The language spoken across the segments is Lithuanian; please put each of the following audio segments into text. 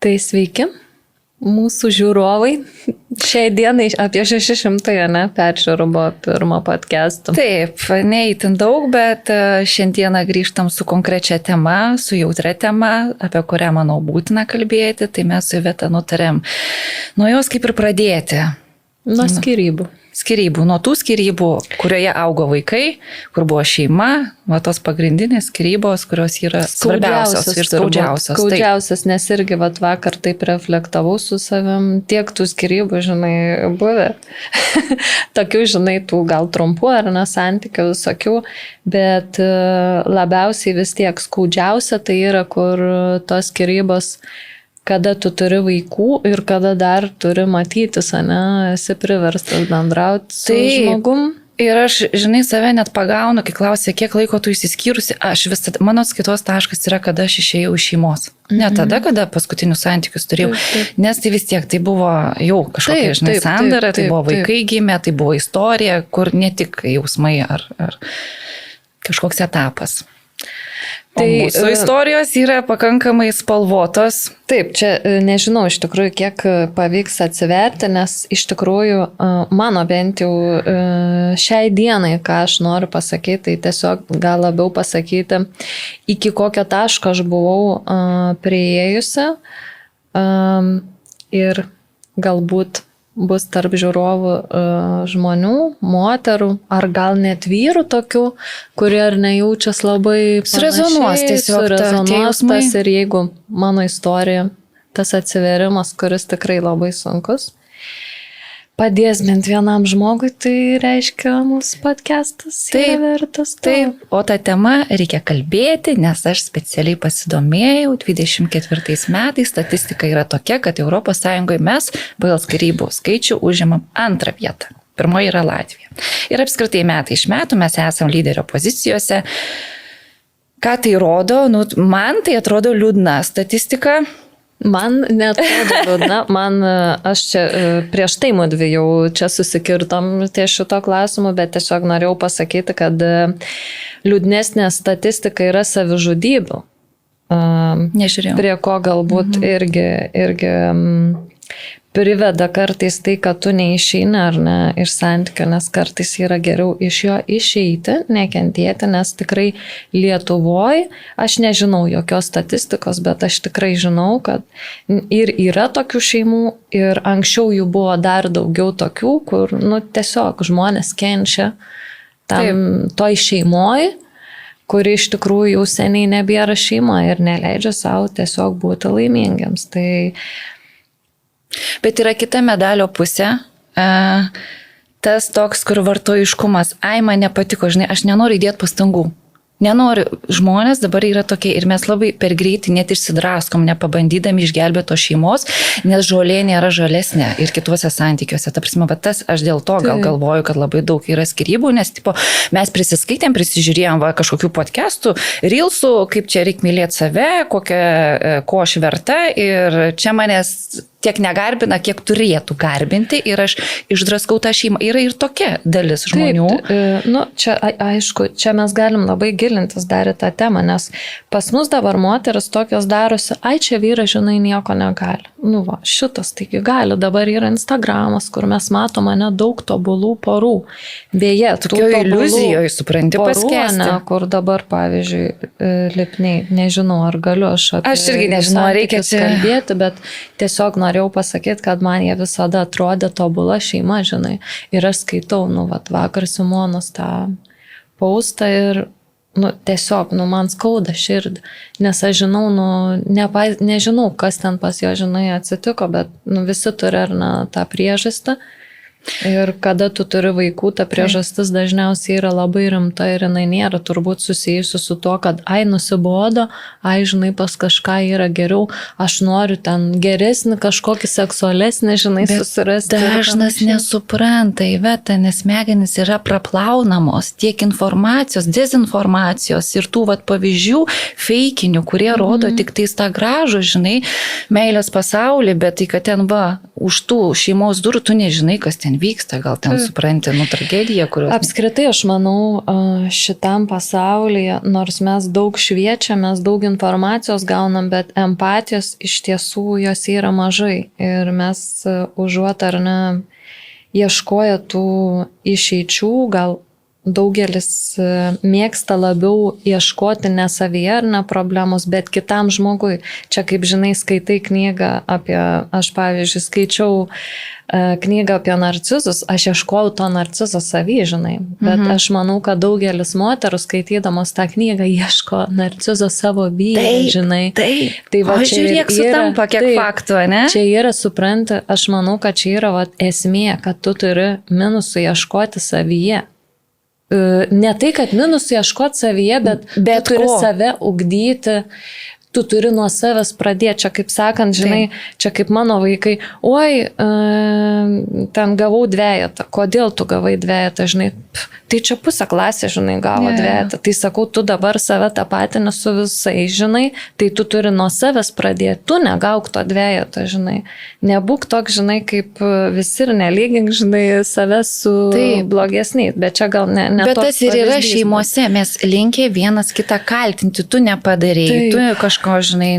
Tai sveiki, mūsų žiūrovai. Šiai dienai apie 600 peržiūrų buvo pirmo podcast'o. Taip, neįtin daug, bet šiandieną grįžtam su konkrečia tema, su jautria tema, apie kurią, manau, būtina kalbėti. Tai mes su Iveta nutarėm nuo jos kaip ir pradėti. Nuo skyrybų. Nuo tų skyrybų, kurioje augo vaikai, kur buvo šeima, va tos pagrindinės skyrybos, kurios yra svarbiausios ir skaudžiausios. Skaudžiausias, nes irgi vakar taip reflektavau su savim, tiek tų skyrybų, žinai, buvę. Tokių, žinai, tų gal trumpų ar ne santykių visokių, bet labiausiai vis tiek skaudžiausia tai yra, kur tos skyrybos, kada tu turi vaikų ir kada dar turi matytis, ane, esi priverstas bendrauti su žmogum. Ir aš, žinai, save net pagaunu, kai klausia, kiek laiko tu įsiskyrusi, aš visada, mano skaitos taškas yra, kada aš išėjau iš šeimos. Ne tada, kada paskutinius santykius turėjau, nes tai vis tiek, tai buvo jau kažkokia, žinai, sandara, tai buvo vaikai gimė, tai buvo istorija, kur ne tik jausmai ar kažkoks etapas. Tai mūsų istorijos yra pakankamai spalvotos. Taip, čia nežinau iš tikrųjų, kiek pavyks atsiverti, nes iš tikrųjų mano bent jau šiai dienai, ką aš noriu pasakyti, tai tiesiog gal labiau pasakyti, iki kokio taško aš buvau priėjusi ir galbūt bus tarp žiūrovų žmonių, moterų, ar gal net vyrų tokių, kurie ar nejaučias labai surezonuos tiesiog tas ir jeigu mano istorija, tas atsiverimas, kuris tikrai labai sunkus, padės bent vienam žmogui, tai reiškia mūsų podcastas yra vertas to. Taip, o tą temą reikia kalbėti, nes aš specialiai pasidomėjau, 24 metais statistika yra tokia, kad ES mes pagal skyrybų skaičių užimam antrą vietą. Pirmoji yra Latvija. Ir apskritai metai iš metų mes esam lyderio pozicijose. Ką tai rodo? Nu, man tai atrodo liūdna statistika. Man netrodo liūdna, aš čia prieš tai mudvi jau čia susikirtom ties šito klausimu, bet tiesiog norėjau pasakyti, kad liūdnesnė statistika yra savižudybių. Nežiūrėjau. Prie ko galbūt irgi priveda kartais tai, kad tu neišeini ar ne iš santykio, nes kartais yra geriau iš jo išeiti, nekentėti, nes tikrai Lietuvoje, aš nežinau jokios statistikos, bet aš tikrai žinau, kad ir yra tokių šeimų ir anksčiau jų buvo dar daugiau tokių, kur tiesiog žmonės kenčia toj šeimoj, kuri iš tikrųjų jau seniai nebėra šeima ir neleidžia savo tiesiog būti laimingiams. Bet yra kita medalio pusė, tas toks, kur vartojiškumas, man nepatiko, žinai, aš nenoriu įdėti pastangų. Nenoriu, žmonės dabar yra tokie ir mes labai per greitai net išsidraskom, nepabandydami išgelbėti to šeimos, nes žolė nėra žalesnė ir kituose santykiuose. Ta prasme, bet tas aš dėl to gal galvoju, kad labai daug yra skyrybų, nes mes prisiskaitėm, prisižiūrėjom kažkokių podcastų, reelsų, kaip čia reikia mylėti save, ko aš verta ir čia manęs tiek negarbina, kiek turėtų garbinti ir aš išdraskau tą šeimą. Yra ir tokia dalis žmonių. Taip, čia aišku, čia mes galim labai gilintis dar į tą temą, nes pas mus dabar moteris tokios darosi, čia vyras, žinai, nieko negali. Šitas taigi gali, dabar yra Instagramas, kur mes matome daug tobulų porų. Beje, tokio iliuzijoje, supranti, paskesti. Kur dabar, pavyzdžiui, lipniai, nežinau, ar galiu aš irgi nežinau, reikia kalbėti, bet tiesiog norėjau pasakyti, kad man jie visada atrodė tobula šeima, žinai. Ir aš skaitau, vakar Simonos tą paustą ir tiesiog, man skauda širdį, nes aš žinau, nežinau, kas ten pas jo, žinai, atsitiko, bet visi turi ar tą priežastį. Ir kada tu turi vaikų, ta priežastis dažniausiai yra labai rimta ir jinai nėra turbūt susijusi su to, kad nusibodo, žinai, pas kažką yra geriau, aš noriu ten geresnį, kažkokį seksualesnį, žinai, susirasti. Dažnas nesupranta, Iveta, nes smegenys yra praplaunamos tiek informacijos, dezinformacijos ir tų pavyzdžių feikinių, kurie rodo tik tais tą gražų, žinai, meilės pasaulį, bet tai, kad ten už tų šeimos durų tu nežinai, kas ten ten vyksta, gal ten supranti, tragediją, kurios... Apskritai, aš manau, šitam pasaulyje, nors mes daug šviečiamės, daug informacijos gaunam, bet empatijos iš tiesų jos yra mažai. Ir mes užuot ar ne ieškoja tų išeičių, gal daugelis mėgsta labiau ieškoti ne savyje ar ne problemos, bet kitam žmogui. Čia, kaip žinai, skaitai knygą apie, aš pavyzdžiui, skaičiau knygą apie narcizus, aš ieškojau to narcizo savy, žinai. Bet aš manau, kad daugelis moterų skaitydamos tą knygą ieško narcizo savo vyre, žinai. Taip, tai va, o žiūrėk, sutampa kiek faktų, ne? Čia yra, supranti, aš manau, kad čia yra esmė, kad tu turi minusų ieškoti savyje. Ne tai, kad minusų ieškoti savyje, bet tu turi save ugdyti, tu turi nuo savęs pradėti. Čia kaip sakant, žinai, čia kaip mano vaikai, oi, ten gavau 2, kodėl tu gavai 2, žinai, tai čia pusę klasė, žinai, gavo 2. Tai sakau, tu dabar save tapatini su visais, žinai, tai tu turi nuo savęs pradėti, tu negauk to 2, žinai. Nebūk toks, žinai, kaip visi ir nelygink, žinai, save su blogesniais, bet čia gal ne bet toks tas ir yra pavyzdys, šeimose, mes linkę vienas kitą kaltinti, tu nepadarėjai, tu kažko, žinai,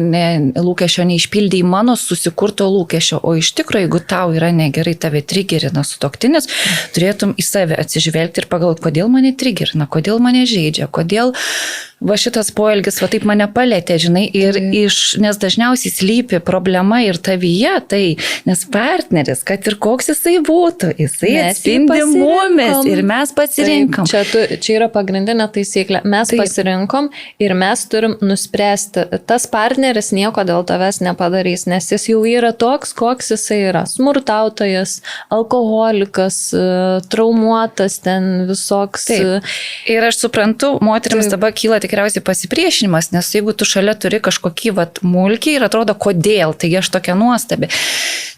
lūkesčio neišpildėjai mano susikurto lūkesčio, o iš tikrųjų, jeigu tau yra negerai, tave trigerina sutuoktinis, turėtum į save atsižvelgti ir pagalvoti, kodėl mane trigerina, kodėl mane žaidžia, kodėl va šitas poelgis va taip mane palėtė, žinai, ir nes dažniausiai slypi problema ir tavyje, tai, nes partneris, kad ir koks jisai būtų, jisai atspindi mumis ir mes pasirinkam. Taip, čia yra pagrindinė taisyklė, mes pasirinkom ir mes turim nuspręsti, tas partneris nieko dėl tavęs nepadarys, nes jis jau yra toks, koks jisai yra, smurtautojas, alkoholikas, traumuotas, ten visoks. Taip. Ir aš suprantu, moteriams dabar kyla tikriausiai pasipriešinimas, nes jeigu tu šalia turi kažkokį mulkį ir atrodo, kodėl, tai aš tokia nuostabi.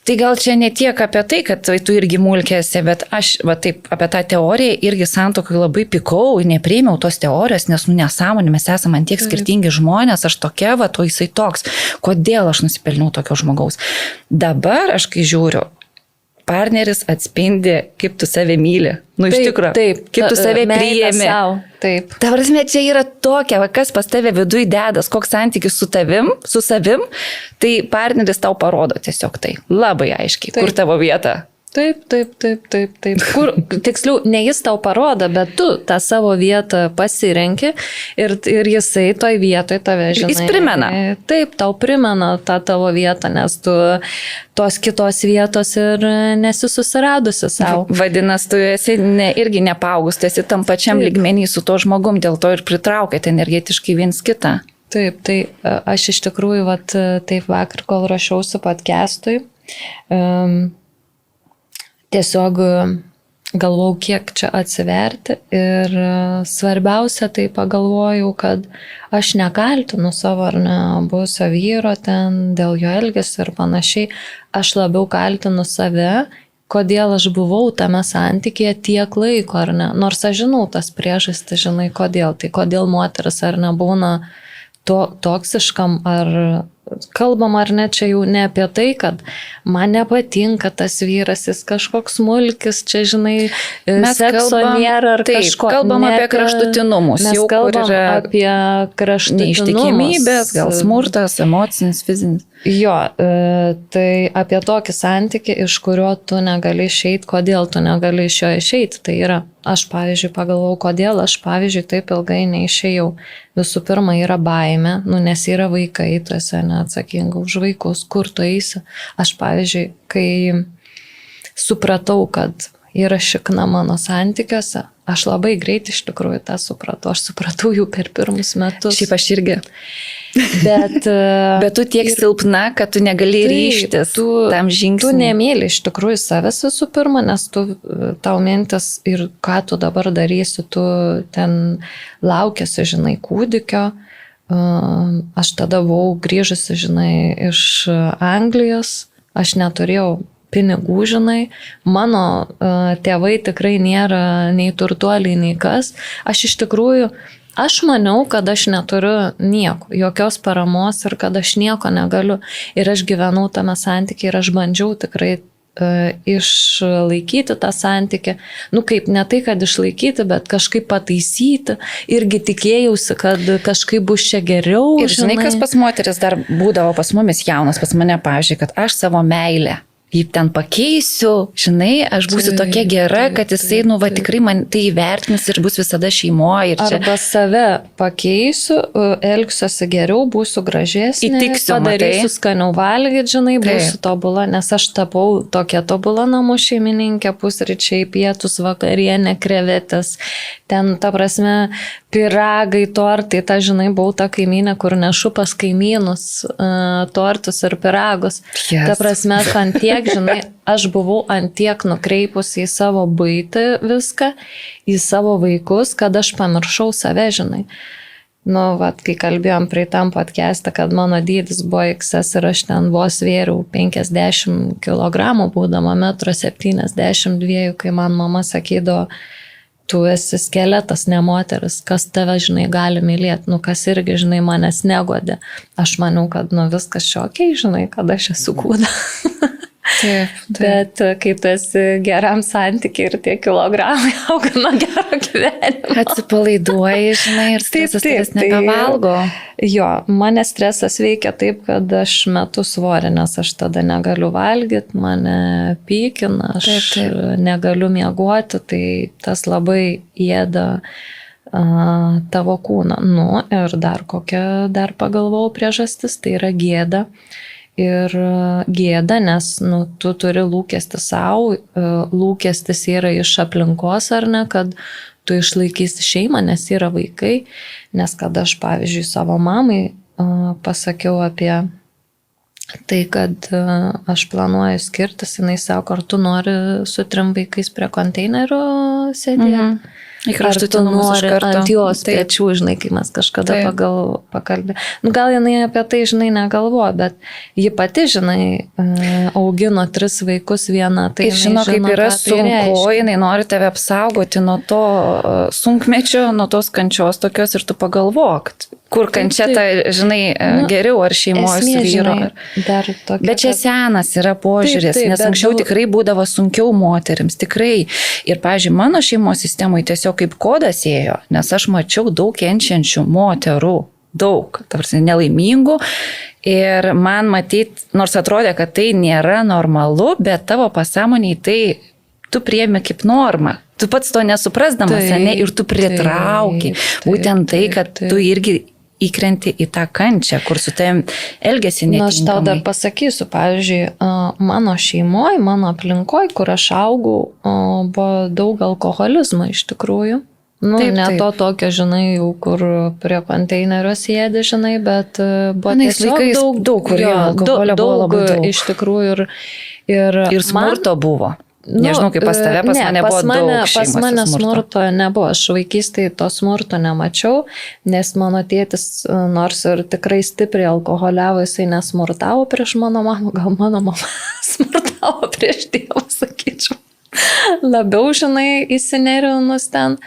Tai gal čia ne tiek apie tai, kad tu irgi mulkėsi, bet aš taip apie tą teoriją irgi santuokai labai pikau, nepriėmiau tos teorijos, nes nesąmonė, mes esame ant tiek skirtingi žmonės, aš tokia, o jisai toks, kodėl aš nusipelniau tokio žmogaus. Dabar aš kai žiūriu, partneris atspindi, kaip tu save myli. Iš tikrųjų, kaip tu save priėmi. Taip. Ta prasme, čia yra tokia, kas pas tave viduj dedas, koks santykis su savim, tai partneris tau parodo tiesiog tai. Labai aiškiai, kur tavo vieta. Taip. Kur, tiksliau, ne jis tau parodo, bet tu tą savo vietą pasirenki ir jisai toj vietoj tave, žinai. Jis primena. Taip, tau primena tą tavo vietą, nes tu tos kitos vietos ir nesi susiradusi savo. Vadinasi, tu esi irgi nepaugus, tu esi tam pačiam lygmenį su to žmogum, dėl to ir pritraukėte energetiškai viens kitą. Taip, tai aš iš tikrųjų, taip vakar, kol rašiausi podcastui, tiesiog galvojau, kiek čia atsiverti ir svarbiausia tai pagalvojau, kad aš nekaltinu savo ar ne buvusio vyro ten dėl jo elgesio ir panašiai, aš labiau kaltinu save, kodėl aš buvau tame santykėje tiek laiko ar ne, nors aš žinau tas priežastis, žinai kodėl, tai kodėl moteris ar nebūna toksiškam ar kalbam ar ne, čia jau ne apie tai, kad man nepatinka tas vyras, jis kažkoks smulkis, čia žinai, sekso nėra ar kažko. Kalbam apie kraštutinumus. Mes kalbam apie kraštutinumus. Neištikimybės, gal smurtas, emocinis, fizinis. Jo, tai apie tokį santykį, iš kurio tu negali išeiti, kodėl tu negali iš jo išeiti. Tai yra, aš pavyzdžiui pagalvojau, kodėl aš pavyzdžiui taip ilgai neišėjau. Visų pirma yra baimė, nes yra vaikai, tu esi neatsakinga už vaikus, kur tu eisi. Aš pavyzdžiui, kai supratau, kad yra šikna mano santykiuose, aš labai greit iš tikrųjų tą supratau. Aš supratau jau per pirmus metus. Šiaip aš irgi. Bet tu tiek silpna, kad tu negali ryžtis tam žingsniui. Tu nemėli iš tikrųjų savęs visų pirma, nes tau mintis ir ką tu dabar darysi, tu ten laukiasi, žinai, kūdikio. Aš tada buvau grįžusi, žinai, iš Anglijos, aš neturėjau pinigų, žinai, mano tėvai tikrai nėra nei turtuoliai, nei kas. Aš maniau, kad aš neturiu nieko, jokios paramos ir kad aš nieko negaliu. Ir aš gyvenau tame santykiai ir aš bandžiau tikrai išlaikyti tą santykį, nu kaip ne tai, kad išlaikyti, bet kažkaip pataisyti, irgi tikėjausi, kad kažkaip bus čia geriau. Ir žinai, kas pas moteris dar būdavo pas mumis jaunas, pas mane, pavyzdžiui, kad aš savo meilę jį ten pakeisiu, žinai, aš būsiu tokia gera, kad jisai, nu, va, tikrai man tai įvertins ir bus visada šeimoje. Arba save pakeisiu, elgsiuosi geriau, būsiu gražesnė, įtiksiu, padarysiu skaniau valgyti, žinai, būsiu tobula, nes aš tapau tokia tobula namų šeimininkė, pusryčiai, pietus, vakarienė, krevetės, ten, ta prasme, piragai, tortai, ta, žinai, buvau ta kaimynė, kur nešu pas kaimynus tortus ir piragus. Ta prasme, ant tiek, žinai, aš buvau ant tiek nukreipusi į savo buitį viską, į savo vaikus, kad aš pamiršau save, žinai. Nu, vat, kai kalbėjom praeitam podcast'ą, kad mano dydis buvo XS ir aš ten vos svėriau 50 kg, būdama 1,72 m, kai man mama sakydavo, tu esi skeletas, ne moteris, kas tave, žinai, gali mylėti, nu, kas irgi, žinai, manęs negodė. Aš maniau, kad, nu, viskas čia okei, žinai, kad aš esu kūda. Taip. Bet kai tu esi geram santykiai ir tie kilogramai auga nuo gero gyvenimo. Atsipalaiduoji, žinai, ir stresas nebevalgo. Jo, mane stresas veikia taip, kad aš metu svorį, nes aš tada negaliu valgyti, mane pykina, aš negaliu miegoti, tai tas labai ėda tavo kūną. Nu, ir dar pagalvojau priežastis, tai yra gėda. Ir gėda, nes nu, tu turi lūkestį savo, lūkestis yra iš aplinkos ar ne, kad tu išlaikysi šeimą, nes yra vaikai. Nes kad aš, pavyzdžiui, savo mamai pasakiau apie tai, kad aš planuoju skirtis, jinai sako, ar tu nori su 3 vaikais prie konteinerio sėdėti. Ar tu nori ant jos pečių, žinai, kai mes kažkada pakalbė. Nu, gal jinai apie tai, žinai, negalvoja, bet ji pati, žinai, augino 3 vaikus vieną. Tai ir žino, kaip yra sunku, jinai nori tave apsaugoti nuo to sunkmečio, nuo tos kančios tokios ir tu pagalvok, kur kančia ta, žinai, geriau ar šeimoje su vyru. Bet čia senas yra požiūris, nes anksčiau tikrai būdavo sunkiau moterims, tikrai. Ir, pavyzdžiui, mano šeimos sistemoje tiesiog kaip kodas ėjo, nes aš mačiau daug kenčiančių moterų, daug, tarsi nelaimingų. Ir man matyt, nors atrodė, kad tai nėra normalu, bet tavo pasąmoniai tai tu priemi kaip normą. Tu pats to nesuprasdamas, ne, ir tu pritrauki. Būtent tai, kad tu irgi įkrenti į tą kančią, kur su tavim elgesi netinkamai. Na, aš tau dar pasakysiu, pavyzdžiui, mano šeimoje, mano aplinkoje, kur aš augau, buvo daug alkoholizmo iš tikrųjų. Nu, ne to tokio, žinai, jau kur prie konteinerio sėdi, žinai, bet buvo tiesiog daug, kur alkoholio buvo labai daug. Iš tikrųjų ir smurto buvo. Nežinau, kaip pas tave, pas mane buvo daug šeimos. Pas mane smurto nebuvo, aš vaikystėje to smurto nemačiau, nes mano tėtis, nors ir tikrai stipriai alkoholiavo, jisai nesmurtavo prieš mano mamą, gal mano mama smurtavo prieš tėvą, sakyčiau. Labiau, žinai, įsinerinus ten,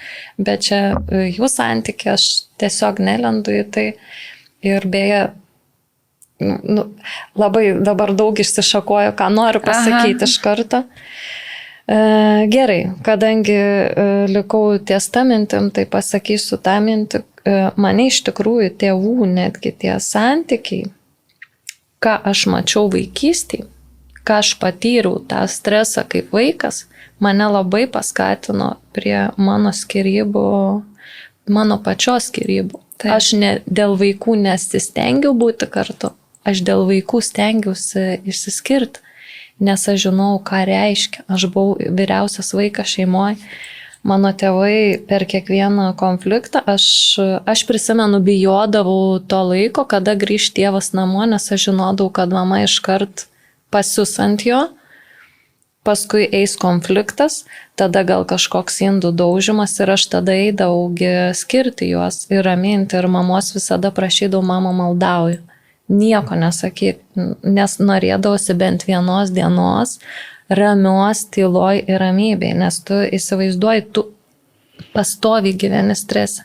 bet čia jų santykiai, aš tiesiog nelendu į tai. Ir beje, nu, labai dabar daug išsišakoju, ką noriu pasakyti iš karto. Gerai, kadangi likau ties tą mintim, tai pasakysiu tą mintį, mane iš tikrųjų tėvų netgi tie santykiai, ką aš mačiau vaikystėje, ką aš patyriau tą stresą kaip vaikas, mane labai paskatino prie mano skyrybų, mano pačios skyrybų. Aš dėl vaikų nesistengiau būti kartu, aš dėl vaikų stengiausi išsiskirti. Nes aš žinau, ką reiškia. Aš buvau vyriausias vaikas šeimoje. Mano tėvai per kiekvieną konfliktą, aš prisimenu, bijodavau to laiko, kada grįž tėvas namo, nes aš žinodavau, kad mama iškart pasius ant jo, paskui eis konfliktas, tada gal kažkoks indų daužimas ir aš tada eidavau skirti juos ir raminti ir mamos visada prašydavau, mama maldauju. Nieko nesakyti, nes norėdavosi bent vienos dienos ramios, tyloj ir ramybėj, nes tu įsivaizduoji, pastoviai gyveni stresą.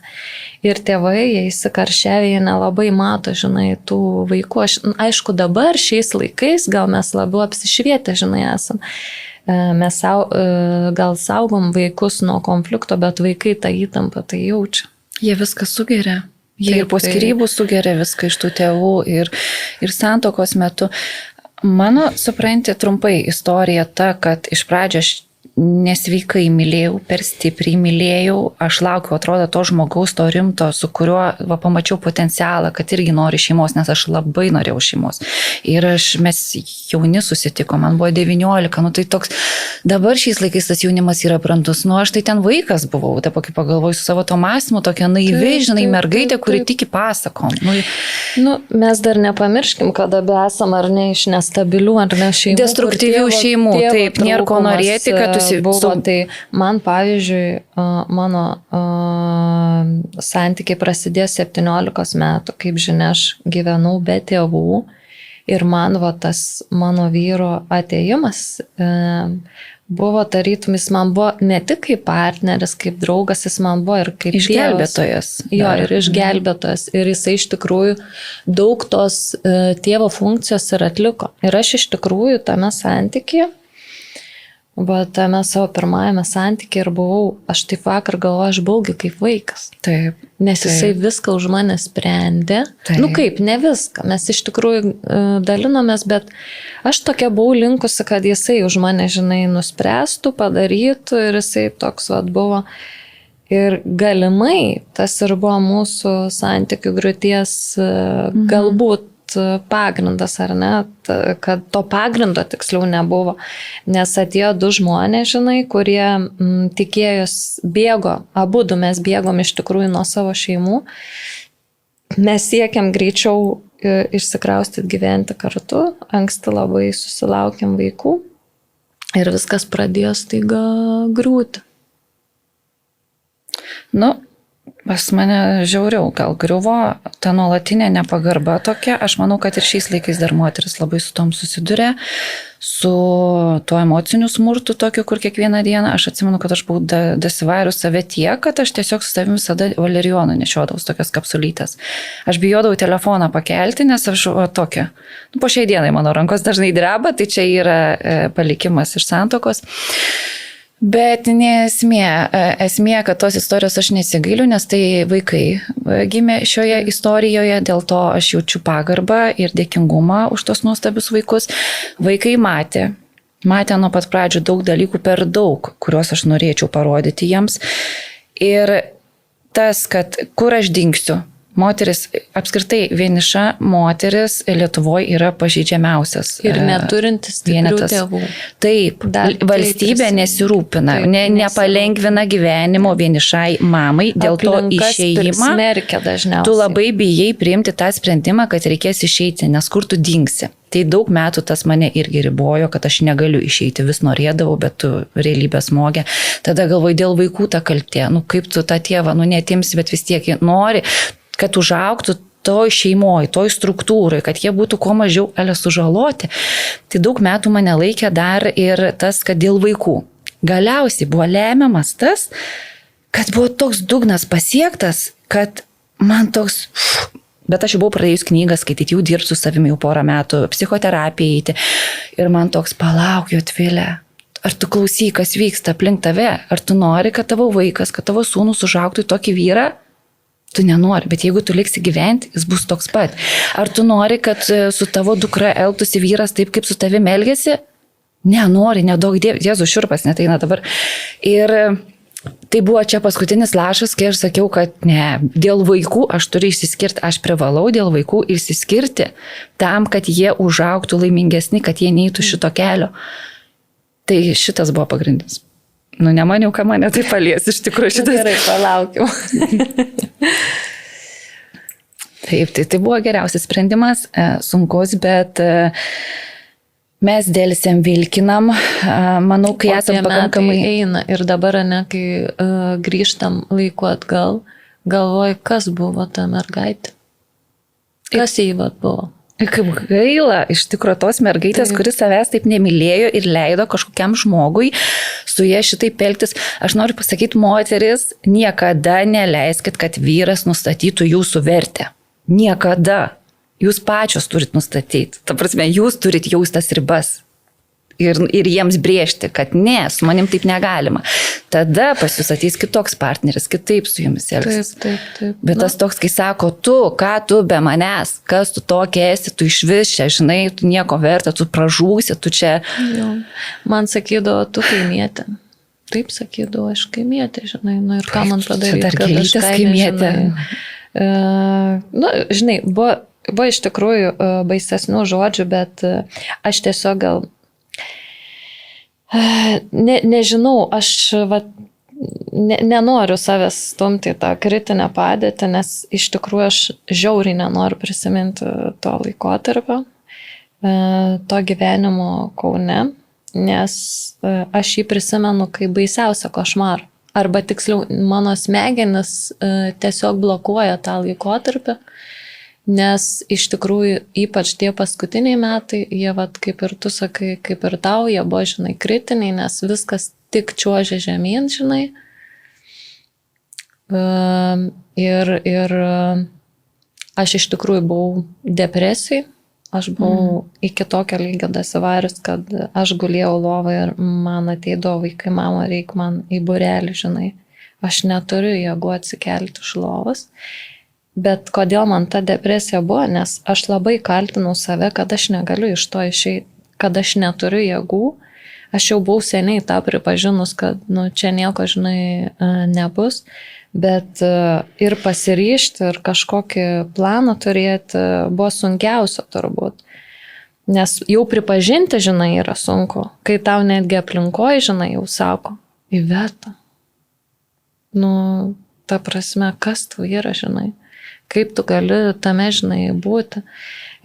Ir tėvai, jie įsikaršiavę, jie nelabai mato, žinai, tų vaikų. Aišku, dabar šiais laikais gal mes labiau apsišvietę, žinai, esam. Mes gal saugom vaikus nuo konflikto, bet vaikai tą įtampą tai jaučia. Jie viską sugeria. Jie ir po skyrybų sugeria viską iš tų tėvų ir santokos metu. Mano, supranti, trumpai istorija ta, kad iš pradžio aš nesveikai mylėjau, per stipriai mylėjau, aš laukiu, atrodo, to žmogaus, to rimto, su kuriuo pamačiau potencialą, kad irgi nori šeimos, nes aš labai norėjau šeimos. Ir mes jauni susitiko, man buvo 19, nu tai toks, dabar šiais laikais tas jaunimas yra brandus, nu aš tai ten vaikas buvau, dabar kaip pagalvoju su savo to mąstymu, tokia naivi, žinai, mergaitė, kuri tiki pasakom. Nu, mes dar nepamirškim, kad abi esam ar ne iš nestabilių, ar ne šeimų. Destruktyvių šeimų, taip, nėra ko norėti, kad tu buvo, tai man, pavyzdžiui, mano santykiai prasidėjo 17 metų, kaip žinia, aš gyvenau be tėvų ir man tas mano vyro atėjimas buvo tarytum, jis man buvo ne tik kaip partneris, kaip draugas, jis man buvo ir kaip išgelbėtojas. Jo, ir išgelbėtojas. Ir jisai iš tikrųjų daug tos tėvo funkcijos ir atliko. Ir aš iš tikrųjų tame santykyje, bet tame savo pirmajame santykyje ir buvau, aš taip vakar galvoju, aš buvaugi kaip vaikas. Taip. Nes jisai viską už mane sprendė. Taip. Nu kaip, ne viską. Mes iš tikrųjų dalinomės, bet aš tokia buvau linkusi, kad jisai už mane, žinai, nuspręstų, padarytų ir jisai toks buvo. Ir galimai tas ir buvo mūsų santykių griūties galbūt pagrindas, ar ne, kad to pagrindo tiksliau nebuvo, nes atėjo du žmonės, žinai, kurie tikėjos bėgo, abudu mes bėgom iš tikrųjų nuo savo šeimų, mes siekiam greičiau išsikraustyti gyventi kartu, anksti labai susilaukėm vaikų ir viskas pradėjo staiga griūti. Nu, pas mane žiauriau, gal griuvo ta nuolatinė nepagarba tokia. Aš manau, kad ir šiais laikais dar moteris labai su tom susiduria, su tuo emociniu smurtu tokiu, kur kiekvieną dieną. Aš atsimenu, kad aš buvau dasivarius save tiek, kad aš tiesiog su savimi visada valerijoną nešiodavau tokias kapsulytes. Aš bijodavau telefoną pakelti, nes aš tokia. Nu, po šiai dienai mano rankos dažnai dreba, tai čia yra palikimas iš santokos. Bet esmė, kad tos istorijos aš nesigailiu, nes tai vaikai gimė šioje istorijoje, dėl to aš jaučiu pagarbą ir dėkingumą už tos nuostabius vaikus. Vaikai matė nuo pat pradžių daug dalykų, per daug, kuriuos aš norėčiau parodyti jiems. Ir tas, kad kur aš dingsiu. Moteris, apskritai vieniša moteris Lietuvoje yra pažeidžiamiausias. Ir neturintis stiprių tėvų. Taip, valstybė nesirūpina, nepalengvina gyvenimo vienišai mamai, dėl to išėjimą. Tu labai bijai priimti tą sprendimą, kad reikės išeiti, nes kur tu dingsi. Tai daug metų tas mane irgi ribojo, kad aš negaliu išeiti, vis norėdavau, bet tu realybę smogė. Tada galvoju, dėl vaikų ta kaltė, nu kaip tu tą tėvą, nu netimsi, bet vis tiek nori, kad užaugtų toj šeimoje, toj struktūrai, kad jie būtų kuo mažiau sužaloti. Tai daug metų mane laikė dar ir tas, kad dėl vaikų. Galiausiai buvo lemiamas tas, kad buvo toks dugnas pasiektas, kad man toks... Bet aš jau buvau pradėjus knygą skaityti, jau dirbti su savimi jau porą metų, psichoterapiją eiti. Ir man toks, palauk, Jotvilė, ar tu klausy, kas vyksta aplink tave? Ar tu nori, kad tavo vaikas, kad tavo sūnus užaugtų į tokį vyrą? Tu nenori, bet jeigu tu liksi gyventi, jis bus toks pat. Ar tu nori, kad su tavo dukra elgtųsi vyras taip, kaip su tavimi elgėsi? Nenori, nedaug Dievas, Jėzus šiurpas neteina dabar. Ir tai buvo čia paskutinis lašas, kai aš sakiau, kad ne, dėl vaikų aš turiu išsiskirti, aš privalau dėl vaikų išsiskirti tam, kad jie užaugtų laimingesni, kad jie neįtų šito kelio. Tai šitas buvo pagrindinis. Nu, nemaniau, ką mane tai palies, iš tikrųjų šitas. Gerai, palaukiu. Taip, tai buvo geriausias sprendimas, sunkus, bet mes dėlsiam vilkinam, manau, kai esam pakankamai... eina ir dabar, ne, kai grįžtam laiku atgal, galvoju, kas buvo ta mergaitė. Kas jį buvo? Kaip gaila, iš tikrųjų tos mergaitės, kuris savęs taip nemylėjo ir leido kažkokiam žmogui su jie šitaip elgtis. Aš noriu pasakyti, moteris, niekada neleiskit, kad vyras nustatytų jūsų vertę. Niekada. Jūs pačios turit nustatyti. Ta prasme, jūs turit jaustas ribas. Ir jiems brėžti, kad ne, su manim taip negalima. Tada pas jūs ateis kitoks partneris, kitaip su jumis elgsis. Taip. Bet tas toks, kai sako, ką tu be manęs, kas tu tokia esi, tu išvis čia, žinai, tu nieko verta, tu pražūsi, tu čia. Jo. Man sakydavo, tu kaimietė. Taip sakydavo, aš kaimietė, žinai, nu ir ką man padaryti, dar kad aš kaimietė. Žinai, buvo iš tikrųjų baisesnių žodžių, bet aš tiesiog gal nežinau, aš nenoriu savęs stumti tą kritinę padėtį, nes iš tikrųjų aš žiauriai nenoriu prisiminti to laikotarpio, to gyvenimo Kaune, nes aš jį prisimenu kaip baisiausią košmarą. Arba tiksliau, mano smegenis tiesiog blokuoja tą laikotarpį. Nes iš tikrųjų, ypač tie paskutiniai metai, jie, kaip ir tu sakai, kaip ir tau, jie buvo, žinai, kritiniai, nes viskas tik čiuožė žemyn, žinai. Ir aš iš tikrųjų buvau depresijai, aš buvau iki tokio lygio dasivarius, kad aš gulėjau lovoje ir man ateidavo vaikai, mama, reik man į būrelį, žinai. Aš neturiu jėgų atsikelti iš lovos. Bet kodėl man ta depresija buvo, nes aš labai kaltinau save, kad aš negaliu iš to išeiti, kad aš neturiu jėgų. Aš jau buvau seniai tą pripažinus, kad čia nieko, žinai, nebus. Bet ir pasiryžti, ir kažkokį planą turėti buvo sunkiausia turbūt. Nes jau pripažinti, žinai, yra sunku. Kai tau netgi aplinkoje, žinai, jau sako, Iveta. Ta prasme, kas tu yra, žinai. Kaip tu gali tame, žinai, būti.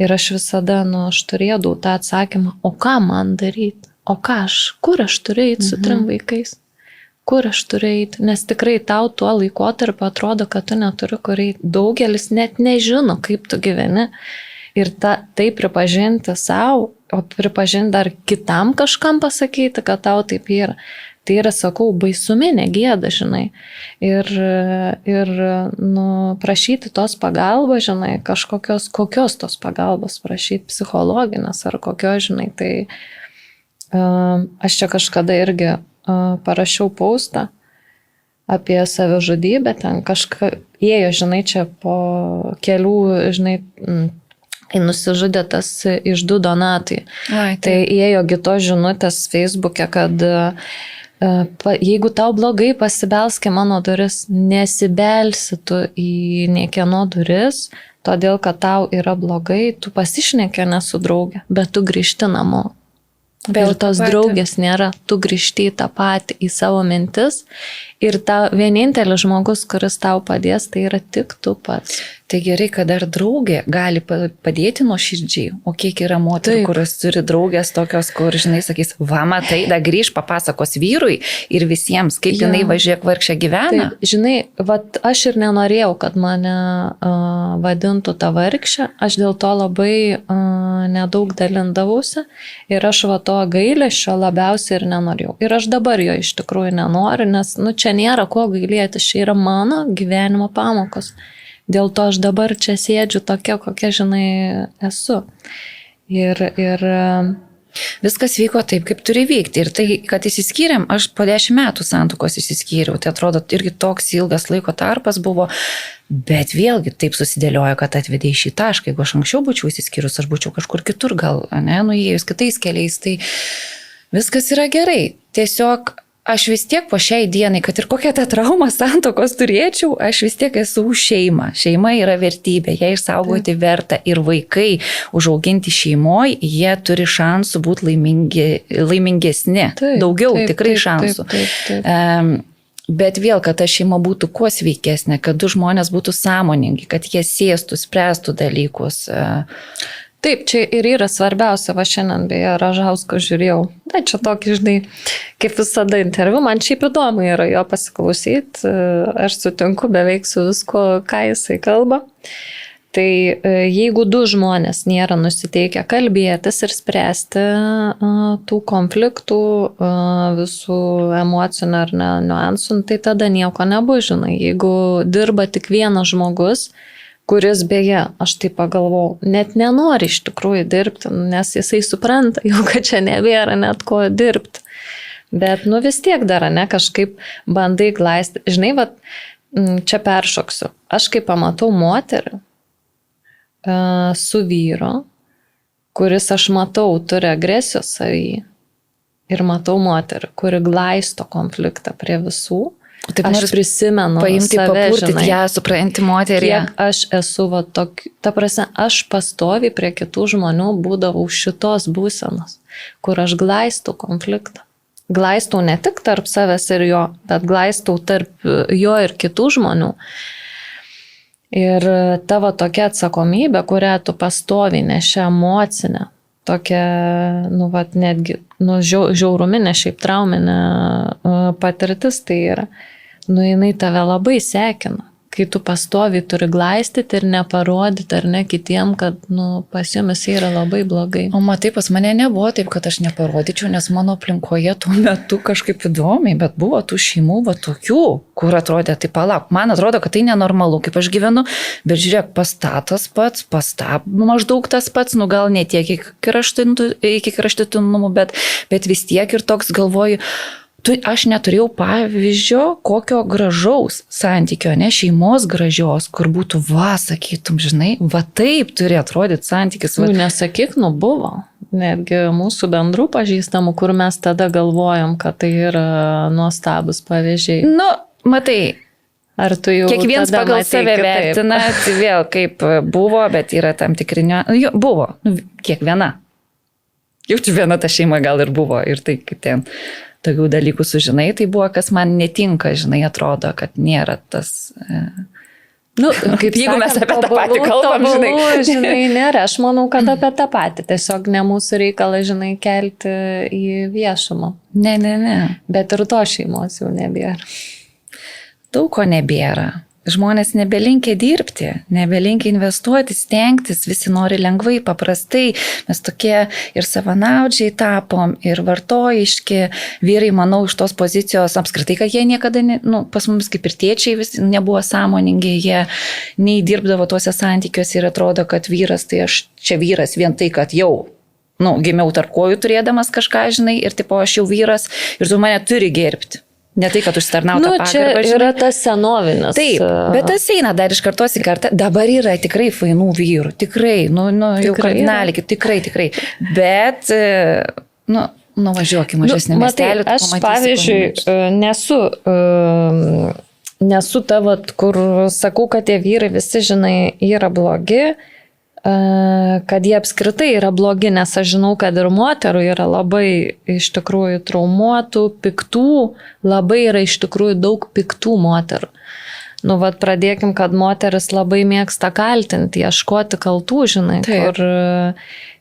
Ir aš visada, aš turėdavau tą atsakymą, o ką man daryti? O kur aš turiu eiti su 3 vaikais? Kur aš turiu eiti? Nes tikrai tau tuo laikotarpiu atrodo, kad tu neturi kur eiti. Daugelis net nežino, kaip tu gyveni. Ir tai pripažinti savo, o pripažinti dar kitam kažkam pasakyti, kad tau taip yra. Tai yra, sakau, baisuminė gėda, žinai. Ir prašyti tos pagalbos, žinai, kokios tos pagalbos prašyti, psichologinės ar kokios, žinai. Tai aš čia kažkada irgi parašiau postą apie savižudybę, ten ėjo, žinai, čia po kelių, žinai, nusižudė tas Išdu Donatai. Tai ėjo kitos žinutės Facebook'e, kad jeigu tau blogai, pasibelski mano duris, nesibelsi tu į niekieno duris, todėl, kad tau yra blogai, tu pasišnekė ne su draugė, bet tu grįžti namo. Ir tos draugės nėra, tu grįžti į tą patį, į savo mintis ir vienintelis žmogus, kuris tau padės, tai yra tik tu pats. Tai gerai, kad dar draugė gali padėti nuoširdžiai, o kiek yra moterų, kurios turi draugės tokios, kur, žinai, sakys, va, matai, da grįž, papasakos vyrui ir visiems, kaip jinai važiuok vargšę gyvena. Taip, žinai, aš ir nenorėjau, kad mane vadintų tą vargšę, aš dėl to labai nedaug dalindavausi ir aš to gailesčio labiausiai ir nenorėjau. Ir aš dabar jo iš tikrųjų nenoriu, nes, čia nėra ko gailėtis, čia yra mano gyvenimo pamokos. Dėl to aš dabar čia sėdžiu tokia, kokia, žinai, esu. Ir viskas vyko taip, kaip turi vykti. Ir tai, kad įsiskyrėm, aš po 10 metų santuokos įsiskyriau. Tai atrodo, irgi toks ilgas laiko tarpas buvo. Bet vėlgi taip susidėliojo, kad atvedė į šį tašką. Jeigu aš anksčiau būčiau įsiskyrus, aš būčiau kažkur kitur gal, nuėjus kitais keliais. Tai viskas yra gerai. Tiesiog aš vis tiek po šiai dienai, kad ir kokią tą traumą santuokos turėčiau, aš vis tiek esu už šeimą. Šeima yra vertybė, ją išsaugoti verta ir vaikai užauginti šeimoje, jie turi šansų būti laimingesni. Daugiau tikrai šansų. Bet vėl, kad ta šeima būtų kuo sveikesnė, kad du žmonės būtų sąmoningi, kad jie sėstų, spręstų dalykus. Taip, čia ir yra svarbiausia, va šiandien beje Ražausko žiūrėjau. Tai čia tokį, žinai, kaip visada interviu, man šiaip įdomu yra jo pasiklausyti, aš sutinku beveik su visko, ką jisai kalba. Tai jeigu du žmonės nėra nusiteikę kalbėtis ir spręsti tų konfliktų, visų emocinių ar ne niuansų, tai tada nieko nebus, žinai. Jeigu dirba tik vienas žmogus, kuris beje, aš tai pagalvojau, net nenori iš tikrųjų dirbti, nes jisai supranta jau, kad čia nebėra net ko dirbti. Bet vis tiek dar, ne, kažkaip bandai glaisti. Žinai, čia peršoksiu. Aš kai pamatau moterį su vyru, kuris aš matau turi agresijos savy ir matau moterį, kuri glaisto konfliktą prie visų. Taip, aš prisimenu paimti, save, papurtyti ją, supranti moterį. Kiek aš esu ta prasme, aš pastoviai prie kitų žmonių būdavau šitos būsenos, kur aš glaistau konfliktą. Glaistau ne tik tarp savęs ir jo, bet glaistau tarp jo ir kitų žmonių. Ir tavo tokia atsakomybė, kurią tu pastoviai neši emocinę, tokia, netgi, žiauruminė, šiaip trauminė patirtis tai yra, jinai tave labai sekina, kai tu pastoviai turi glaistyti ir neparodyti ar ne kitiem, kad, pas jumis yra labai blogai. O matai, pas mane nebuvo taip, kad aš neparodyčiau, nes mano aplinkoje tuo metu kažkaip įdomiai, bet buvo tų šeimų tokių, kur atrodė, tai palauk, man atrodo, kad tai nenormalu, kaip aš gyvenu, bet žiūrėk, pastatas pats, maždaug tas pats, gal ne tiek iki kraštutinumų, bet vis tiek ir toks galvoju, aš neturėjau pavyzdžio, kokio gražaus santykio, ne šeimos gražios, kur būtų, sakytum, žinai, taip turi atrodyti santykis. Nesakyk, buvo. Netgi mūsų bendrų pažįstamų, kur mes tada galvojom, kad tai yra nuostabus pavyzdžiai. Matai, ar tu jau kiekvienas pagal save vertina, tai vėl kaip buvo, bet yra tam tikrinio, buvo, kiekviena. Jaučiu, viena ta šeima gal ir buvo, ir tai kaip ten tokių dalykų sužinai, tai buvo, kas man netinka, žinai, atrodo, kad nėra tas... kaip jeigu mes apie tą patį kalbam, žinai, nėra. Aš manau, kad apie tą patį. Tiesiog ne mūsų reikalas, žinai, kelti į viešumą. Ne. Bet ir to šeimos jau nebėra. Daug ko nebėra. Žmonės nebelinkia dirbti, nebelinkia investuoti, stengtis, visi nori lengvai, paprastai. Mes tokie ir savanaudžiai tapom, ir vartojiški. Vyrai, manau, iš tos pozicijos apskritai, kad jie niekada, pas mums kaip ir tėčiai vis nebuvo sąmoningi, jie neįdirbdavo tuose santykiuose ir atrodo, kad vyras, tai aš čia vyras vien tai, kad jau, gimiau tarp kojų turėdamas kažką, žinai, ir tipo aš jau vyras ir tu mane turi gerbti. Ne tai, kad užsitarnauta pagarbą. Čia yra tas senovinis. Taip, bet tas eina dar iš kartos į kartą. Dabar yra tikrai fainų vyrų. Tikrai, jau kardinaliai, tikrai. Bet, nuvažiuokim mažesnį miestelį. Aš, pavyzdžiui, nesu tavo, kur sakau, kad tie vyrai visi, žinai, yra blogi, kad jie apskritai yra blogi, nes aš žinau, kad ir moterų yra labai iš tikrųjų traumuotų, piktų, labai yra iš tikrųjų daug piktų moterų. Pradėkim, kad moteris labai mėgsta kaltinti, ieškoti kaltų, žinai, taip. Kur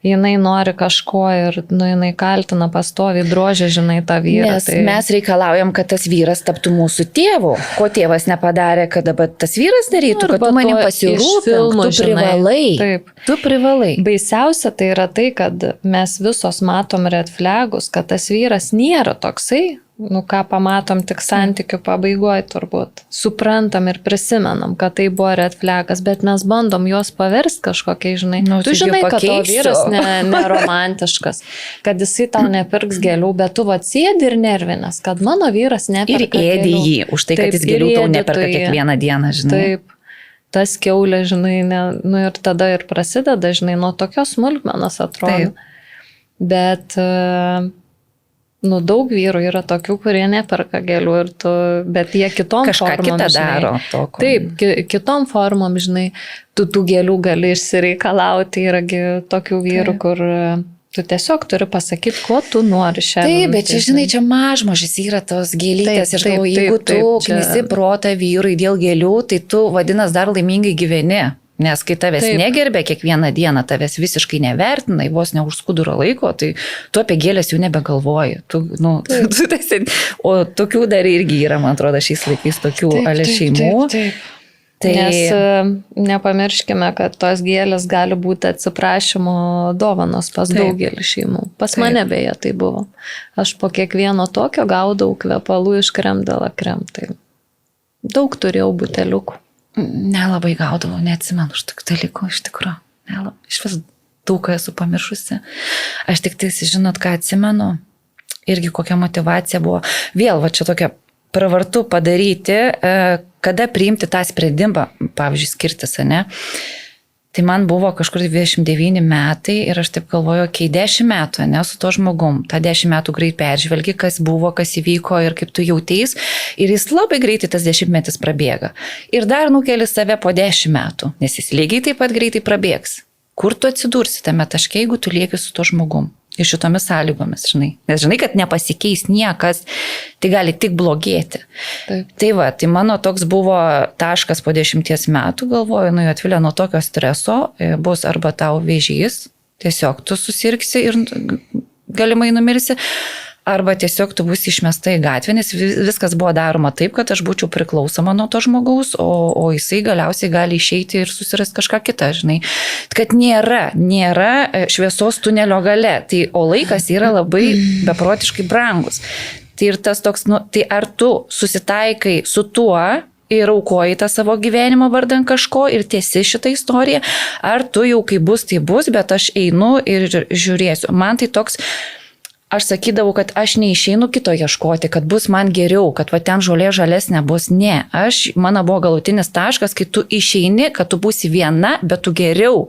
jinai nori kažko ir jinai kaltina pastoviai, drožia, žinai, tą vyrą. Nes mes reikalaujam, kad tas vyras taptų mūsų tėvu. Ko tėvas nepadarė, kad dabar tas vyras darytų, kad tu manim pasirūpink, tu privalai. Taip. Tu privalai. Baisiausia tai yra tai, kad mes visos matom red flagus, kad tas vyras nėra toksai, ką pamatom tik santykių pabaigoje turbūt. Suprantam ir prisimenam, kad tai buvo red flagas, bet mes bandom juos paversti kažkokiai, žinai. Tu žinai, kad to vyras neromantiškas, kad jisai tau nepirks gėlių, bet tu sėdi ir nervinės, kad mano vyras neperka gėlių. Ir ėdi jį už tai, kad jis gėlių tau neperka kiekvieną dieną, žinai. Taip. Tas kiaulė, žinai, ir tada ir prasideda, žinai, nuo tokios smulkmenos atrodo. Taip. Bet... daug vyrų yra tokių, kurie neperka gėlių, bet jie kitom kažką formom, kitą daro. Taip, kitom formom, žinai, tu tų gėlių gali išsireikalauti, yragi tokių vyrų, taip. Kur tu tiesiog turi pasakyti, ko tu nori šiandien. Taip, bet čia, žinai, čia mažmožis yra tos gėlytės ir jeigu tu knisi protą vyrui dėl gėlių, tai tu vadinas dar laimingai gyveni. Nes kai tavęs negerbė kiekvieną dieną, tavęs visiškai nevertina, vos ne už skuduro laiko, tai tu apie gėlės jau nebegalvoji. O tokių dar irgi yra, man atrodo, šiais laikais tokių ale šeimų. Taip. Tai nepamirškime, kad tos gėlės gali būti atsiprašymo dovanos pas daugelį šeimų. Pas mane beje tai buvo. Aš po kiekvieno tokio gaudau kvepalų iš krem de la creme. Tai daug turėjau buteliukų. Nelabai gaudavau, neatsimenu už tokių dalykų, iš tikrųjų. Iš vis daug ką esu pamiršusi. Aš tik tai, žinot, ką atsimenu, irgi kokia motyvacija buvo. Vėl, va čia tokia pravartu padaryti, kada priimti tą sprendimą, pavyzdžiui, skirtis, ne? Tai man buvo kažkur 29 metai ir aš taip galvoju, 10 metų, ne, su to žmogum. Ta 10 metų greit peržvelgi, kas buvo, kas įvyko ir kaip tu jauteis. Ir jis labai greitai tas 10 metis prabėga. Ir dar nukeli save po 10 metų, nes jis lygiai taip pat greitai prabėgs. Kur tu atsidursi tame taške, jeigu tu lieki su to žmogum? Ir šitomis sąlygomis, žinai. Nes žinai, kad nepasikeis niekas, tai gali tik blogėti. Taip. Tai va, tai mano toks buvo taškas po 10 metų, galvoju, nu, Atvilė, nuo tokio streso bus arba tau vėžys, tiesiog tu susirgsi ir galimai numirsi, arba tiesiog tu būsi išmesta į gatvę, nes viskas buvo daroma taip, kad aš būčiau priklausoma nuo to žmogaus, o jisai galiausiai gali išeiti ir susirasti kažką kitą, žinai. Kad nėra šviesos tunelio gale, o laikas yra labai beprotiškai brangus. Tai ir tas toks, nu, tai ar tu susitaikai su tuo ir aukoji tą savo gyvenimą vardan kažko ir tiesi šitą istoriją, ar tu jau kai bus, tai bus, bet aš einu ir žiūrėsiu. Man tai toks... Aš sakydavau, kad aš neišeinu kito ieškoti, kad bus man geriau, kad va ten žolė žalesnė bus. Ne, mano buvo galutinis taškas, kai tu išeini, kad tu būsi viena, bet tu geriau.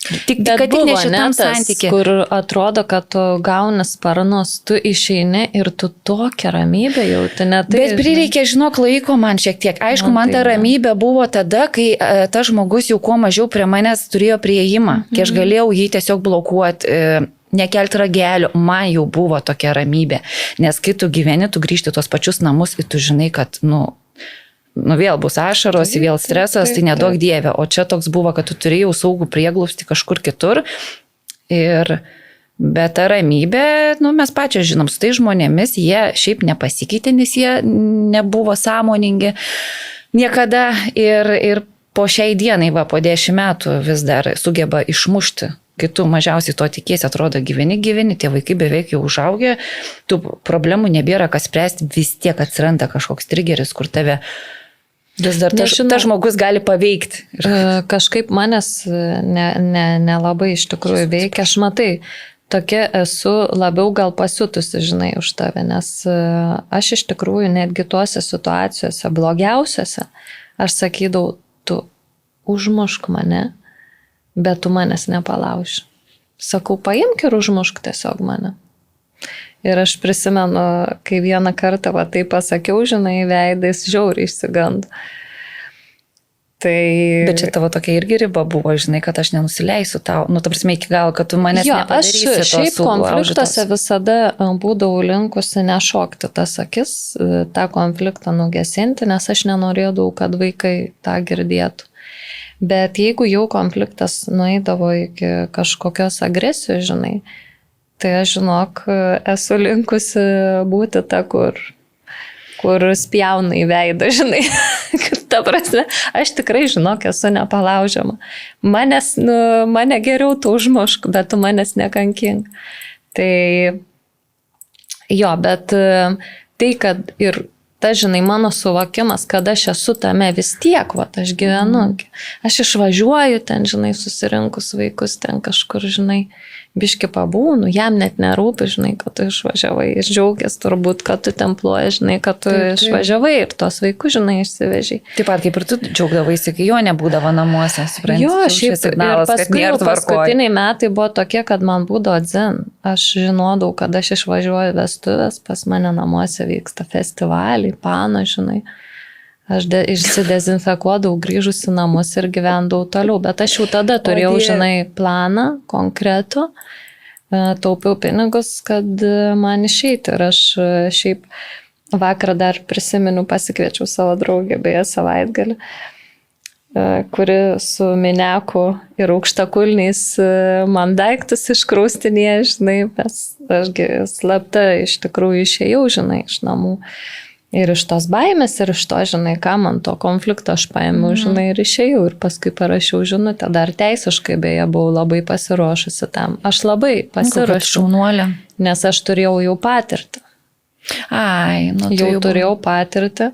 Kad tik ne šitam santykiui. Kur atrodo, kad tu gauni sparnus, tu išeini ir tu tokią ramybę jauti. Bet prireikė, žinok, laiko man šiek tiek. Aišku, man ta ramybė buvo tada, kai tas žmogus jau kuo mažiau prie manęs turėjo prieimą, kai aš galėjau jį tiesiog blokuoti. Nekelti ragelio, man jau buvo tokia ramybė, nes kai tu gyveni, tu grįžti tuos pačius namus ir tu žinai, kad, nu vėl bus ašaros, vėl stresas, tai nedaug dievė, o čia toks buvo, kad tu turėjau saugų prieglobstį kažkur kitur bet ta ramybė, mes pačios žinom, su tai žmonėmis, jie šiaip nepasikeitė, nes jie nebuvo sąmoningi niekada ir po šiai dienai, po 10 metų vis dar sugeba išmušti. Kai tu mažiausiai to tikiesi, atrodo gyveni, tie vaikai beveik jau užaugę, tų problemų nebėra kas spręsti, vis tiek atsiranda kažkoks trigeris, kur tave vis dar tas žmogus gali paveikti. Kažkaip manęs nelabai iš tikrųjų veikia, aš matai, tokia esu labiau gal pasiutusi, žinai, už tave, nes aš iš tikrųjų netgi tuose situacijose blogiausiose, aš sakydavau, tu užmušk mane, bet tu manęs nepalauži. Sakau, paimk ir užmušk tiesiog mane. Ir aš prisimenu, kai vieną kartą tai pasakiau, žinai, veidais žiauriai išsigando. Bet čia tavo tokia irgi riba buvo, žinai, kad aš nenusileisiu tau. Ta prasme, iki gal, kad tu manęs nepadarysi. Aš šiaip konfliktuose visada būdavau linkusi nešokti tas akis, tą konfliktą nugesinti, nes aš nenorėdavau, kad vaikai tą girdėtų. Bet jeigu jau konfliktas nueidavo iki kažkokios agresijos, žinai, tai aš, žinok, esu linkusi būti ta, kur spjauna į veidą, žinai. Ta prasme, aš tikrai, žinok, esu nepalaužiama. Mane geriau tu užmušk, bet tu manęs nekankink. Tai jo, bet tai, kad ir ta, žinai, mano suvokimas, kad aš esu tame vis tiek, aš gyvenu. Aš išvažiuoju ten, žinai, susirinkus vaikus ten kažkur, žinai, biški pabūnu, jam net nerūpi, žinai, kad tu išvažiavai. Jis džiaugiasi turbūt, kad tu templuoji, žinai, kad tu išvažiavai ir tos vaikus, žinai, išsivežiai. Taip pat kaip ir tu džiaugdavaisi, kai jo nebūdavo namuose, supranti. Jo, šiaip signalas, ir paskutiniai metai buvo tokie, kad man būdavo dzin. Aš žinodavau, kad aš išvažiuoju vestuvės, pas mane namuose vyksta festivaliai, pano, žinai. Aš išsidezinfekuodavau, grįžusi namus ir gyvendavau toliau, bet aš jau tada turėjau, žinai, planą konkretų, taupiau pinigus, kad man išeiti. Ir aš šiaip vakarą dar prisimenu, pasikviečiau savo draugę, beje, savaitgalį, kuri su miniaku ir aukštakulniais man daiktus iškraustinėje, žinai, ašgi slapta iš tikrųjų išėjau, žinai, iš namų. Ir iš tos baimės, ir iš to, žinai, ką man to konflikto aš paėmiau, žinai, ir išėjau. Ir paskui parašiau žinutę, dar teisiškai beje buvau labai pasiruošusi tam. Aš labai pasiruošiau, Šaunuolė. nes aš turėjau jau patirtį. Ai, nu tai Jau turėjau patirtį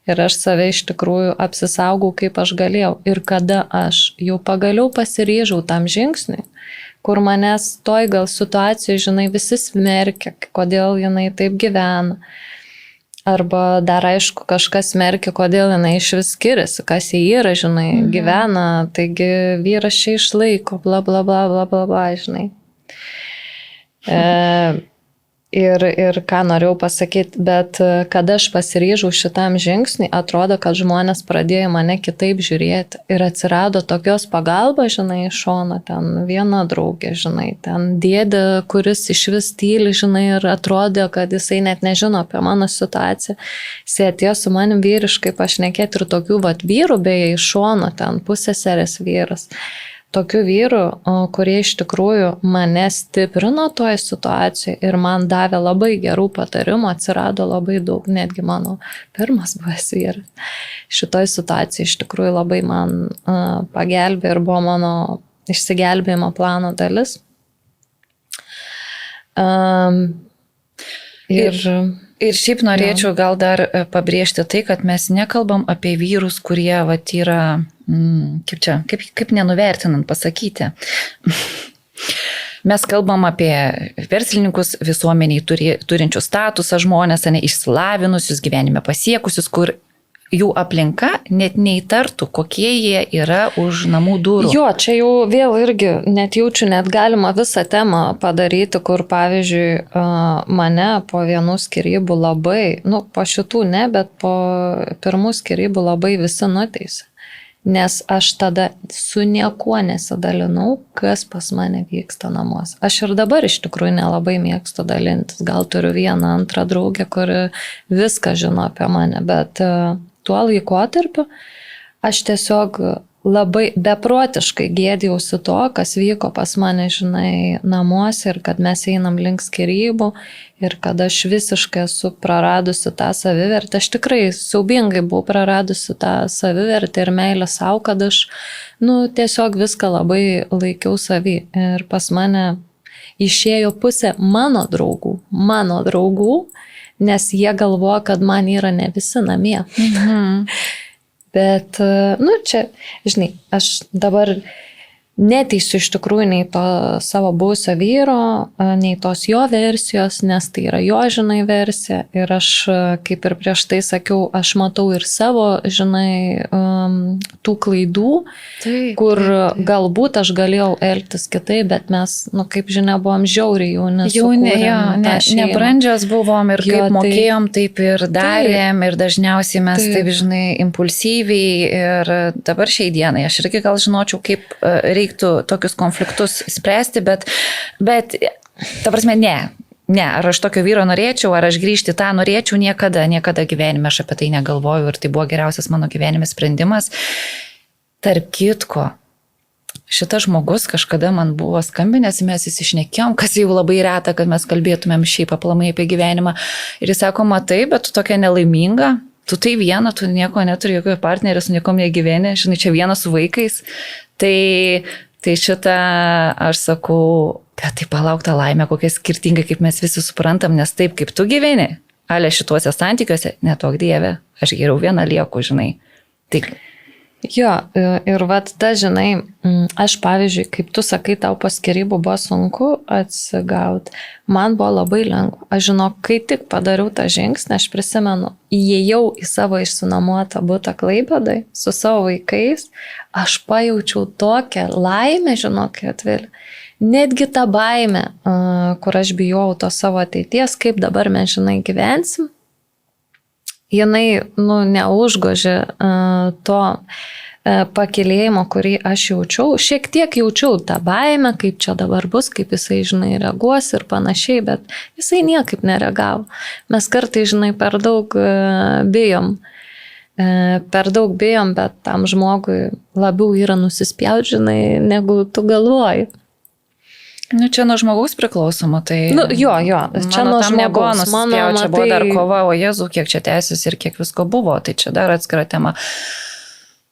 ir aš save iš tikrųjų apsisaugau, kaip aš galėjau. Ir kada aš jau pagaliau pasiryžau tam žingsniui, kur manęs toj gal situacijoje, žinai, visi smerkia, kodėl jinai taip gyvena. Arba dar aišku, kažkas smerkia, kodėl jinai iš vis skiriasi, kas jie yra, žinai, gyvena, taigi vyras čia išlaiko, bla bla bla bla bla bla, žinai. Ir ką norėjau pasakyti, bet kada aš pasiryžau šitam žingsnį, atrodo, kad žmonės pradėjo mane kitaip žiūrėti. Ir atsirado tokios pagalbos, žinai, iš šono, ten viena draugė, žinai, ten dėdė, kuris iš vis tyli, žinai, ir atrodė, kad jisai net nežino apie mano situaciją. Jisai atėjo su manim vyriškai pašnekėti ir tokių vat vyrų, beje, iš šono, ten pusseserės vyras. Tokių vyrų, kurie iš tikrųjų mane stiprino toje situacijoje ir man davė labai gerų patarimų, atsirado labai daug, netgi mano pirmas buvęs vyras. Šitoje situacijoje iš tikrųjų labai man pagelbė ir buvo mano išsigelbėjimo plano dalis. Ir šiaip norėčiau gal dar pabrėžti tai, kad mes nekalbam apie vyrus, kurie vat yra, kaip nenuvertinant pasakyti. Mes kalbam apie verslininkus, visuomeniai turinčius statusą žmonės, išsilavinusius, gyvenime pasiekusius, kur jų aplinka net neįtartų, kokie jie yra už namų durų. Jo, čia jau vėl irgi net jaučiu, net galima visą temą padaryti, kur pavyzdžiui mane po vienų skyrybų labai, po šitų ne, bet po pirmų skyrybų labai visi nuteisė. Nes aš tada su niekuo nesidalinau, kas pas mane vyksta namuose. Aš ir dabar iš tikrųjų nelabai mėgstu dalintis. Gal turiu vieną, antrą draugę, kuri viską žino apie mane, bet tuo laikotarpiu aš tiesiog labai beprotiškai gėdijausi to, kas vyko pas mane, žinai, namuose ir kad mes einam link skyrybų ir kad aš visiškai esu praradusi tą savivertę. Aš tikrai siaubingai buvau praradusi tą savivertę ir meilę savo, kad aš, tiesiog viską labai laikiau savy. Ir pas mane išėjo pusė mano draugų, nes jie galvoja, kad man yra ne visi namie. Bet, čia, žinai, aš dabar neteisiu iš tikrųjų nei to savo buvusio vyro, nei tos jo versijos, nes tai yra jo, žinai, versija. Ir aš, kaip ir prieš tai sakiau, aš matau ir savo, žinai, tų klaidų, kur galbūt aš galėjau elgtis kitaip, bet mes, kaip žinia, buvom žiauriai jauni. Nebrandžios buvom ir kaip mokėjom, taip ir darėm ir dažniausiai mes taip, žinai, impulsyviai ir dabar šiai dienai. Aš irgi gal žinočiau, kaip reiktų tokius konfliktus spręsti, bet ta prasme, ne, ar aš tokio vyro norėčiau, ar aš grįžti tą norėčiau, niekada gyvenime aš apie tai negalvoju ir tai buvo geriausias mano gyvenime sprendimas. Tarp kitko, šitas žmogus kažkada man buvo skambinęs, mes įsišnekėjom, kas jau labai reta, kad mes kalbėtumėm šiaip aplamai apie gyvenimą. Ir jis sako, matai, bet tu tokia nelaiminga, tu tai viena, tu nieko neturi, jokio partnerio, su niekom negyveni, žinai, čia viena su vaikais. Tai šitą aš sakau, bet tai palauk tą laimę, kokia skirtinga, kaip mes visi suprantam, nes taip, kaip tu gyveni, ale šituose santykiuose, netok dieve, aš geriau vieną lieku, žinai. Tik. Jo, ir vat ta, žinai, aš pavyzdžiui, kaip tu sakai, tau po skyrybų buvo sunku atsigauti, man buvo labai lengva. Aš žinau, kai tik padariau tą žingsnį, aš prisimenu, įėjau į savo išsinuomotą butą Klaipėdoj su savo vaikais, aš pajaučiau tokią laimę, žinok, Atvilė. Netgi tą baimę, kur aš bijau to savo ateities, kaip dabar mes, žinai, gyvensim, jinai, neužgožė to pakilėjimo, kurį aš jaučiau. Šiek tiek jaučiau tą baimę, kaip čia dabar bus, kaip jisai, žinai, reaguos ir panašiai, bet jisai niekaip nereagavo. Mes kartai, žinai, per daug bijom, bet tam žmogui labiau yra nusispjaut, žinai, negu tu galvoji. Nu, čia nuo žmogaus priklausoma, tai... Nu, jo, čia nuo žmogaus. Čia buvo dar kova, o Jėzų, kiek čia tęsis ir kiek visko buvo, tai čia dar atskira tema.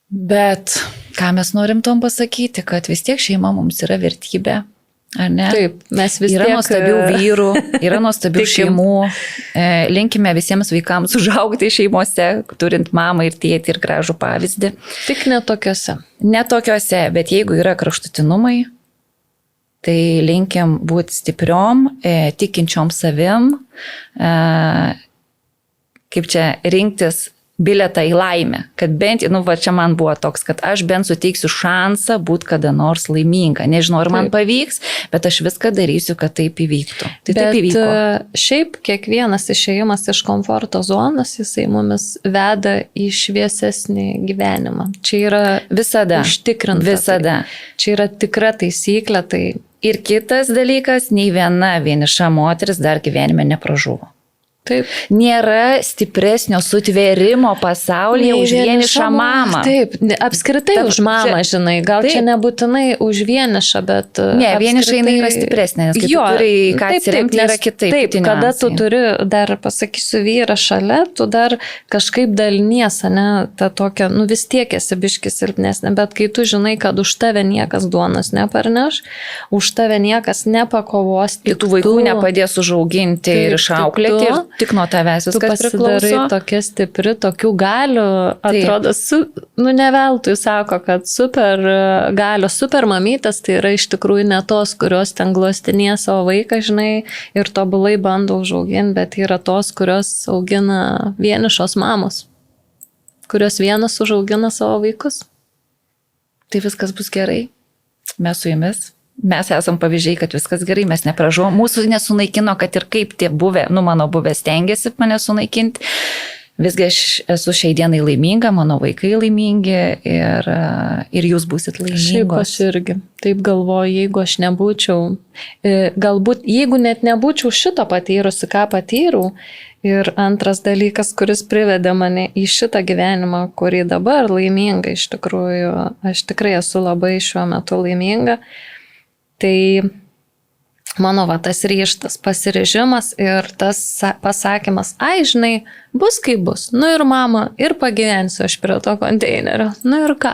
Bet ką mes norim tom pasakyti, kad vis tiek šeima mums yra vertybė, ar ne? Taip, mes vis yra tiek... Yra nuostabių vyrų, yra nuostabių šeimų. Linkime visiems vaikams užaugti šeimose, turint mamą ir tėtį ir gražų pavyzdį. Tik netokiose. Netokiose, bet jeigu yra kraštutinumai, tai linkim būti stipriom, tikinčiom savim, kaip čia rinktis bilietą į laimę, kad bent, nu va čia man buvo toks, kad aš bent suteiksiu šansą būti kada nors laiminga. Nežinau, ar man pavyks, bet aš viską darysiu, kad taip įvyktų. Tai bet taip įvyko. Šiaip kiekvienas išėjimas iš komforto zonos, jisai mumis veda į šviesesnį gyvenimą. Čia yra visada užtikrinta. Visada. Čia yra tikra taisyklė. Tai... Ir kitas dalykas, nei viena vieniša moteris dar gyvenime nepražuvo. Taip. Nėra stipresnio sutvėrimo pasaulyje už vienišą mamą. Taip, apskritai už mamą, žinai, gal taip. Čia nebūtinai už vienišą, bet... Ne, vieniša jinai yra stipresnė, nes kai tu turi ką atsiremti, yra kitaip. Taip, kada tu turi, dar pasakysiu, vyrą šalia, tu dar kažkaip dalinies, ne, ta tokia, nu vis tiek esi biškis silpnesnė, bet kai tu žinai, kad už tave niekas duonos neparneš, už tave niekas nepakovos, tik tų vaikų nepadės užauginti taip, ir išauklėti. Tik nuo tavęs viskas priklauso. Tokia stipri, tokių galių, atrodo, nu ne veltui sako, kad super galios, super mamytas, tai yra iš tikrųjų ne tos, kurios ten glostinė savo vaiką, žinai, ir tobulai bando užauginti, bet yra tos, kurios augina vienišos mamos, kurios vienas užaugina savo vaikus. Tai viskas bus gerai. Mes su jumis. Mes esam pavyzdžiai, kad viskas gerai, mes nepražuvom. Mūsų nesunaikino, kad ir kaip tie buvę, nu mano buvę stengiasi mane sunaikinti. Visgi aš esu šiai dienai laiminga, mano vaikai laimingi ir jūs būsit laimingos. Šiaip aš irgi taip galvoju, jeigu aš nebūčiau, galbūt jeigu net nebūčiau šito patyrusi, ką patyriau. Ir antras dalykas, kuris privedė mane į šitą gyvenimą, kurį dabar laiminga, iš tikrųjų, aš tikrai esu labai šiuo metu laiminga. Tai mano va tas ryžtas, pasiryžimas ir tas pasakymas, ai žinai, bus kaip bus, nu ir mama, ir pagyvensiu aš prie to konteinerio, nu ir ką.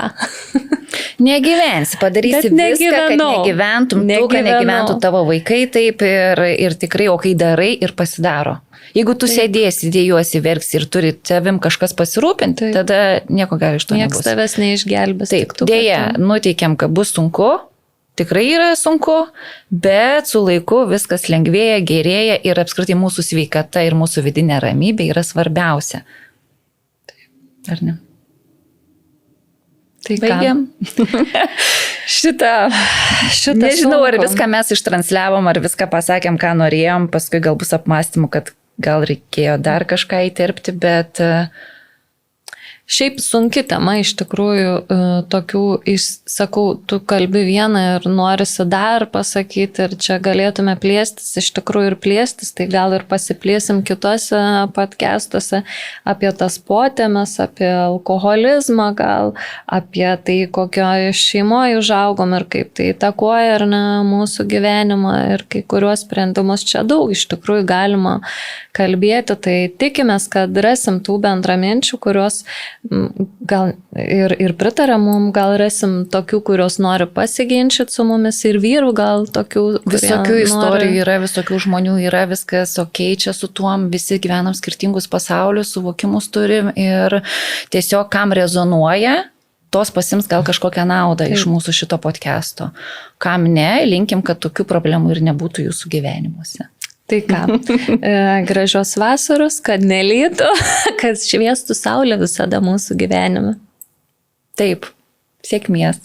Negyvensi, padarysi viską, kad negyventum, tu, kad negyventų tavo vaikai taip ir tikrai, o kai darai ir pasidaro. Jeigu tu sėdėsi, dėjuosi, verksi ir turi tavim kažkas pasirūpinti, tada nieko gali iš to nebus. Niekas tavęs neišgelbės. Taip, dėja, nuteikiam, kad bus sunku. Tikrai yra sunku, bet su laiku viskas lengvėja, gerėja ir apskritai mūsų sveikata ir mūsų vidinė ramybė yra svarbiausia. Ar ne? Tai baigiam. Šitą nežinau, ar viską mes ištransliavom, ar viską pasakėm, ką norėjom, paskui gal bus apmąstymų, kad gal reikėjo dar kažką įterpti, bet... Šiaip sunki tema, iš tikrųjų, tokių, sakau, tu kalbi vieną ir norisi dar pasakyti ir čia galėtume plėstis, iš tikrųjų ir plėstis, tai gal ir pasiplėsim kitose podcastuose apie tas potėmes, apie alkoholizmą, gal apie tai, kokioje šeimoje užaugom ir kaip tai įtakoja ar ne mūsų gyvenimą ir kai kuriuos sprendimus čia daug iš tikrųjų galima kalbėti, tai tikimės, kad rasim tų bendraminčių, kurios gal ir pritarė mum, gal rasim tokių, kurios nori pasiginčyti su mumis ir vyrų, gal tokių. Visokių istorijų yra, visokių žmonių yra, viskas ok, čia su tuom, visi gyvenam skirtingus pasaulius, suvokimus turim ir tiesiog kam rezonuoja, tos pasims gal kažkokią naudą iš mūsų šito podcast'o. Kam ne, linkim, kad tokių problemų ir nebūtų jūsų gyvenimuose. Tai ką, gražios vasaros, kad nelytų, kad šviestų saulė visada mūsų gyvenime. Taip, sėkmės.